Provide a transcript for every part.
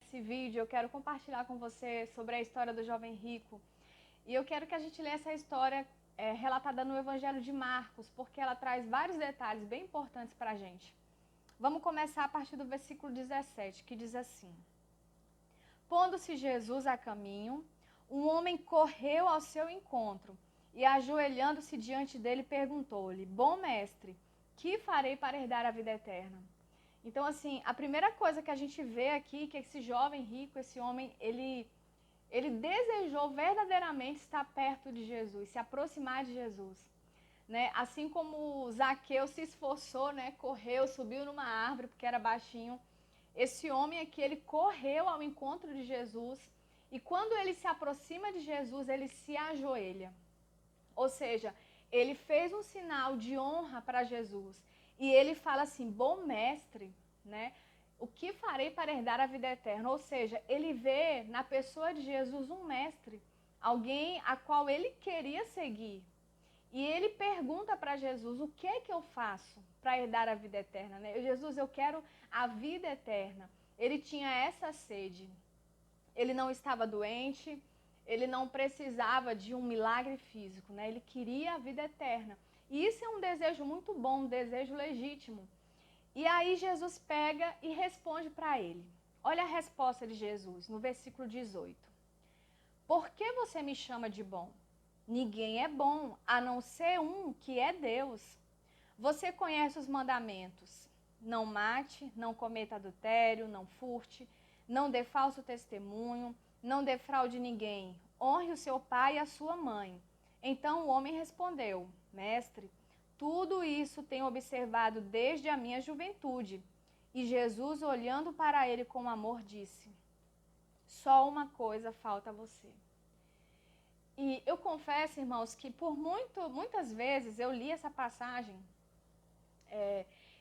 nesse vídeo eu quero compartilhar com você sobre a história do jovem rico. E eu quero que a gente leia essa história relatada no Evangelho de Marcos, porque ela traz vários detalhes bem importantes para a gente. Vamos começar a partir do versículo 17, que diz assim: Pondo-se Jesus a caminho, um homem correu ao seu encontro e, ajoelhando-se diante dele, perguntou-lhe: Bom mestre, que farei para herdar a vida eterna? Então, assim, a primeira coisa que a gente vê aqui, que esse jovem rico, esse homem, ele desejou verdadeiramente estar perto de Jesus, se aproximar de Jesus, né? Assim como Zaqueu se esforçou, né? Correu, subiu numa árvore porque era baixinho. Esse homem aqui, ele correu ao encontro de Jesus e quando ele se aproxima de Jesus, ele se ajoelha. Ou seja, ele fez um sinal de honra para Jesus. E ele fala assim: bom mestre, né? O que farei para herdar a vida eterna? Ou seja, ele vê na pessoa de Jesus um mestre, alguém a qual ele queria seguir. E ele pergunta para Jesus: o que é que eu faço para herdar a vida eterna? Né? Jesus, eu quero a vida eterna. Ele tinha essa sede. Ele não estava doente, ele não precisava de um milagre físico, né? Ele queria a vida eterna. E isso é um desejo muito bom, um desejo legítimo. E aí Jesus pega e responde para ele. Olha a resposta de Jesus no versículo 18. Por que você me chama de bom? Ninguém é bom, a não ser um, que é Deus. Você conhece os mandamentos: não mate, não cometa adultério, não furte, não dê falso testemunho, não defraude ninguém, honre o seu pai e a sua mãe. Então o homem respondeu: Mestre, tudo isso tenho observado desde a minha juventude. E Jesus, olhando para ele com amor, disse: Só uma coisa falta a você. E eu confesso, irmãos, que por muitas vezes eu li essa passagem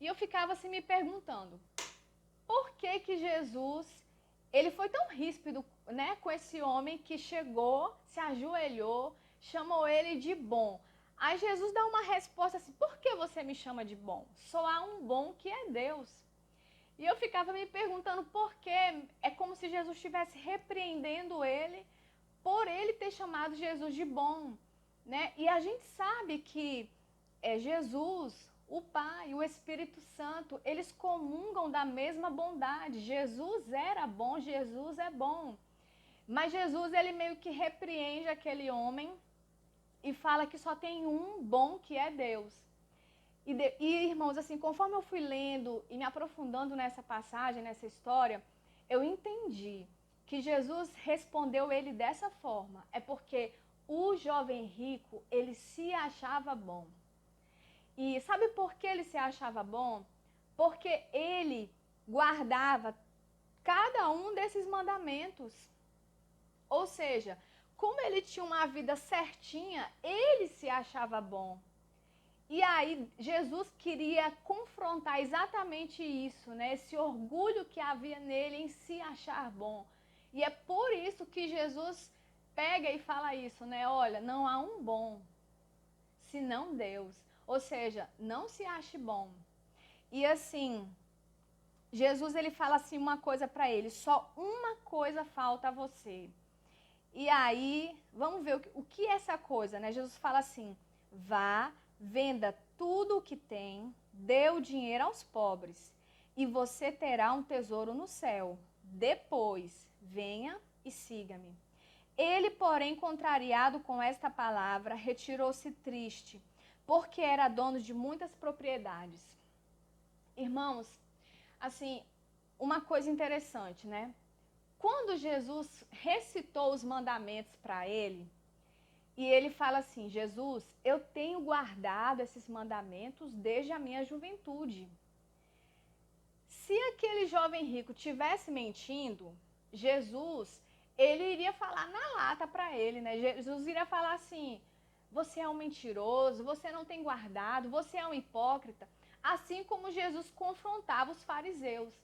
e eu ficava assim me perguntando: por que Jesus ele foi tão ríspido, né, com esse homem que chegou, se ajoelhou, chamou ele de bom? Aí Jesus dá uma resposta assim: por que você me chama de bom? Só há um bom, que é Deus. E eu ficava me perguntando por quê. É como se Jesus estivesse repreendendo ele por ele ter chamado Jesus de bom, né? E a gente sabe que Jesus, o Pai, o Espírito Santo, eles comungam da mesma bondade. Jesus era bom, Jesus é bom. Mas Jesus, ele meio que repreende aquele homem e fala que só tem um bom, que é Deus. E irmãos, assim, conforme eu fui lendo e me aprofundando nessa passagem, nessa história, eu entendi que Jesus respondeu ele dessa forma. É porque o jovem rico, ele se achava bom. E sabe por que ele se achava bom? Porque ele guardava cada um desses mandamentos. Ou seja, como ele tinha uma vida certinha, ele se achava bom. E aí Jesus queria confrontar exatamente isso, né? Esse orgulho que havia nele em se achar bom. E é por isso que Jesus pega e fala isso, né? Olha, não há um bom, senão Deus. Ou seja, não se ache bom. E assim, Jesus ele fala assim uma coisa para ele: só uma coisa falta a você. E aí, vamos ver o que é essa coisa, né? Jesus fala assim: vá, venda tudo o que tem, dê o dinheiro aos pobres, e você terá um tesouro no céu. Depois, venha e siga-me. Ele, porém, contrariado com esta palavra, retirou-se triste, porque era dono de muitas propriedades. Irmãos, assim, uma coisa interessante, né? Quando Jesus recitou os mandamentos para ele, e ele fala assim: Jesus, eu tenho guardado esses mandamentos desde a minha juventude. Se aquele jovem rico tivesse mentindo, Jesus, ele iria falar na lata para ele, né? Jesus iria falar assim: você é um mentiroso, você não tem guardado, você é um hipócrita. Assim como Jesus confrontava os fariseus.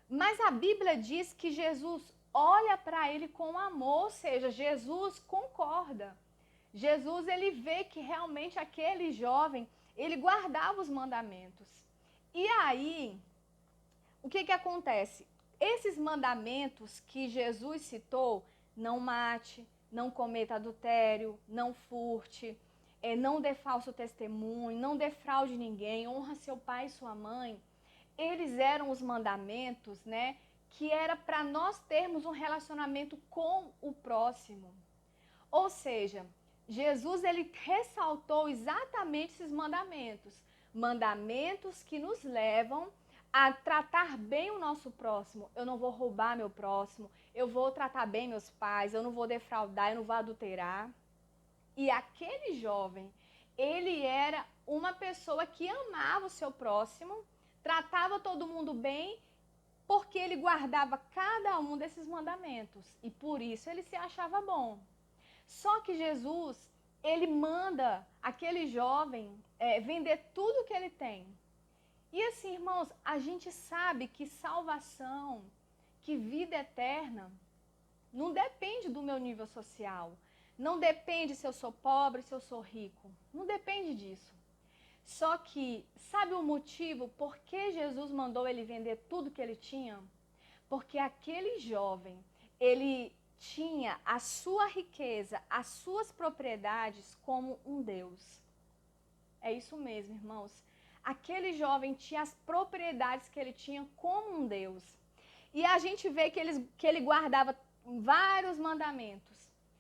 Mas a Bíblia diz que Jesus olha para ele com amor, ou seja, Jesus concorda. Jesus, ele vê que realmente aquele jovem, ele guardava os mandamentos. E aí, o que acontece? esses mandamentos que Jesus citou, não mate, não cometa adultério, não furte, não dê falso testemunho, não defraude ninguém, honra seu pai e sua mãe, eles eram os mandamentos, né, que era para nós termos um relacionamento com o próximo. Ou seja, Jesus ele ressaltou exatamente esses mandamentos, mandamentos que nos levam a tratar bem o nosso próximo. Eu não vou roubar meu próximo, eu vou tratar bem meus pais, eu não vou defraudar, eu não vou adulterar. E aquele jovem, ele era uma pessoa que amava o seu próximo, tratava todo mundo bem, porque ele guardava cada um desses mandamentos. E por isso ele se achava bom. Só que Jesus, ele manda aquele jovem vender tudo que ele tem. E assim, irmãos, a gente sabe que salvação, que vida eterna, não depende do meu nível social. Não depende se eu sou pobre, se eu sou rico. Não depende disso. Só que, sabe o motivo por que Jesus mandou ele vender tudo que ele tinha? Porque aquele jovem, ele tinha a sua riqueza, as suas propriedades como um Deus. É isso mesmo, irmãos. Aquele jovem tinha as propriedades que ele tinha como um Deus. E a gente vê que ele guardava vários mandamentos.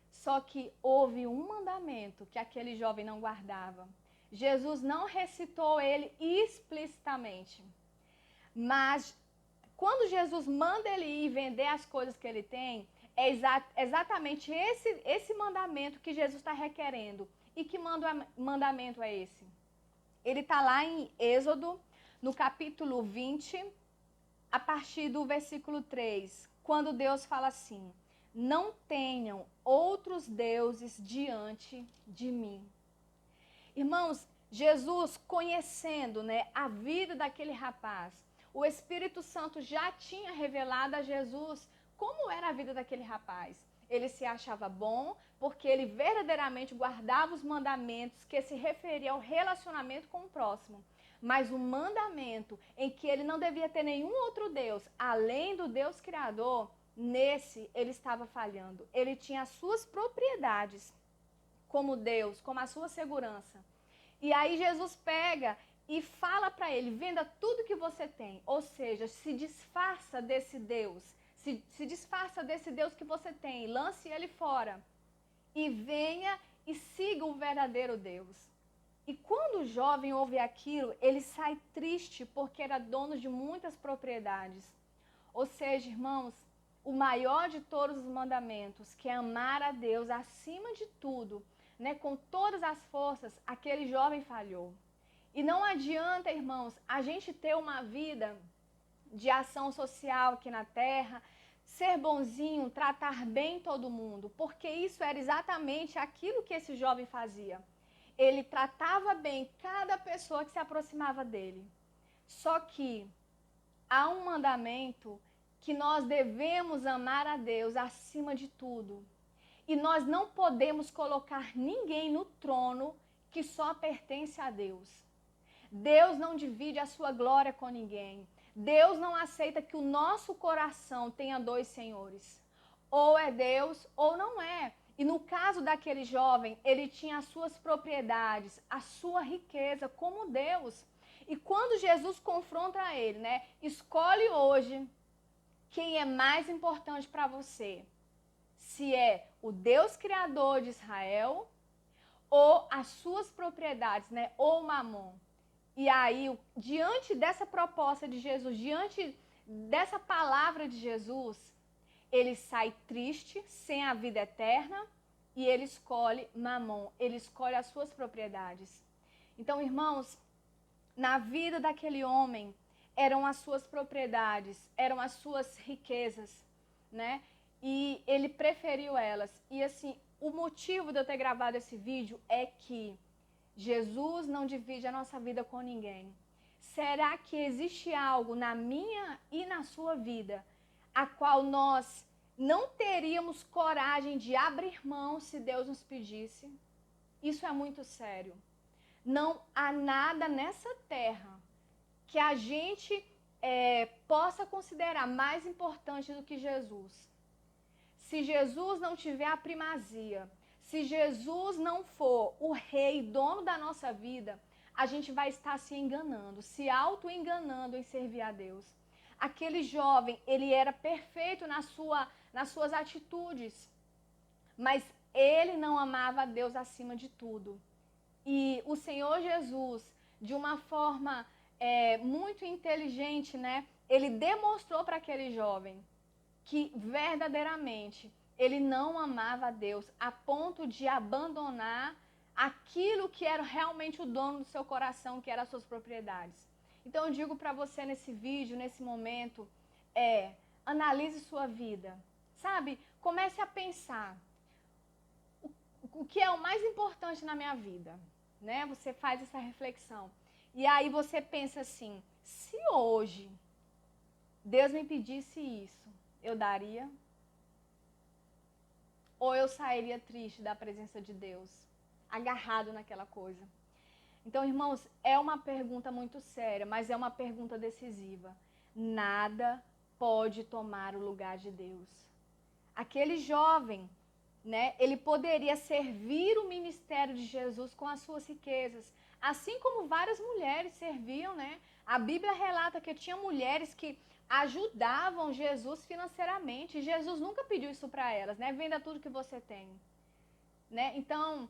Só que houve um mandamento que aquele jovem não guardava. Jesus não recitou ele explicitamente. Mas quando Jesus manda ele ir vender as coisas que ele tem, é exatamente esse mandamento que Jesus está requerendo. E que mandamento é esse? Ele está lá em Êxodo, no capítulo 20, a partir do versículo 3, quando Deus fala assim: não tenham outros deuses diante de mim. Irmãos, Jesus, conhecendo, né, a vida daquele rapaz, o Espírito Santo já tinha revelado a Jesus como era a vida daquele rapaz. Ele se achava bom porque ele verdadeiramente guardava os mandamentos que se referiam ao relacionamento com o próximo. Mas o mandamento em que ele não devia ter nenhum outro Deus, além do Deus Criador, nesse ele estava falhando. Ele tinha as suas propriedades como Deus, como a sua segurança. E aí Jesus pega e fala para ele: venda tudo que você tem. Ou seja, se disfarça desse Deus. Se disfarça desse Deus que você tem. Lance ele fora. E venha e siga o verdadeiro Deus. E quando o jovem ouve aquilo, ele sai triste porque era dono de muitas propriedades. Ou seja, irmãos, o maior de todos os mandamentos, que é amar a Deus acima de tudo, né, com todas as forças, aquele jovem falhou. E não adianta, irmãos, a gente ter uma vida de ação social aqui na terra, ser bonzinho, tratar bem todo mundo, porque isso era exatamente aquilo que esse jovem fazia. Ele tratava bem cada pessoa que se aproximava dele. Só que há um mandamento que nós devemos amar a Deus acima de tudo. E nós não podemos colocar ninguém no trono que só pertence a Deus. Deus não divide a sua glória com ninguém. Deus não aceita que o nosso coração tenha dois senhores. Ou é Deus ou não é. E no caso daquele jovem, ele tinha as suas propriedades, a sua riqueza como Deus. E quando Jesus confronta ele, né? Escolhe hoje quem é mais importante para você. Se é o Deus Criador de Israel ou as suas propriedades, né? Ou Mamon. E aí, diante dessa proposta de Jesus, diante dessa palavra de Jesus, ele sai triste, sem a vida eterna, e ele escolhe Mamon, ele escolhe as suas propriedades. Então, irmãos, na vida daquele homem, eram as suas propriedades, eram as suas riquezas, né? E ele preferiu elas. E assim, o motivo de eu ter gravado esse vídeo é que Jesus não divide a nossa vida com ninguém. Será que existe algo na minha e na sua vida a qual nós não teríamos coragem de abrir mão se Deus nos pedisse? Isso é muito sério. Não há nada nessa terra que a gente possa considerar mais importante do que Jesus. Se Jesus não tiver a primazia, se Jesus não for o rei, dono da nossa vida, a gente vai estar se enganando, se auto-enganando em servir a Deus. Aquele jovem, ele era perfeito nas suas atitudes, mas ele não amava a Deus acima de tudo. E o Senhor Jesus, de uma forma muito inteligente, né? Ele demonstrou para aquele jovem que verdadeiramente ele não amava a Deus a ponto de abandonar aquilo que era realmente o dono do seu coração, que eram as suas propriedades. Então eu digo para você nesse vídeo, nesse momento, analise sua vida, sabe? Comece a pensar o que é o mais importante na minha vida, né? Você faz essa reflexão. E aí você pensa assim, se hoje Deus me pedisse isso, eu daria? Ou eu sairia triste da presença de Deus, agarrado naquela coisa? Então, irmãos, é uma pergunta muito séria, mas é uma pergunta decisiva. Nada pode tomar o lugar de Deus. Aquele jovem, né, ele poderia servir o ministério de Jesus com as suas riquezas, assim como várias mulheres serviam, né? A Bíblia relata que tinha mulheres que ajudavam Jesus financeiramente. Jesus nunca pediu isso para elas, né? Venda tudo que você tem, né? Então,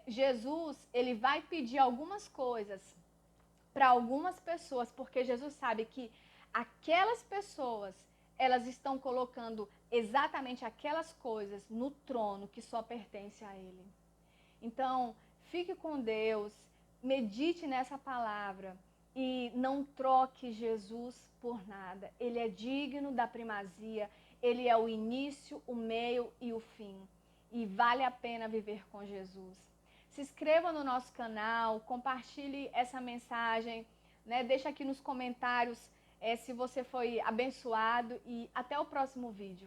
Jesus, ele vai pedir algumas coisas para algumas pessoas, porque Jesus sabe que aquelas pessoas, elas estão colocando exatamente aquelas coisas no trono que só pertence a Ele. Então, fique com Deus, medite nessa palavra e não troque Jesus por nada. Ele é digno da primazia, Ele é o início, o meio e o fim. E vale a pena viver com Jesus. Se inscreva no nosso canal, compartilhe essa mensagem, né? Deixa aqui nos comentários se você foi abençoado e até o próximo vídeo.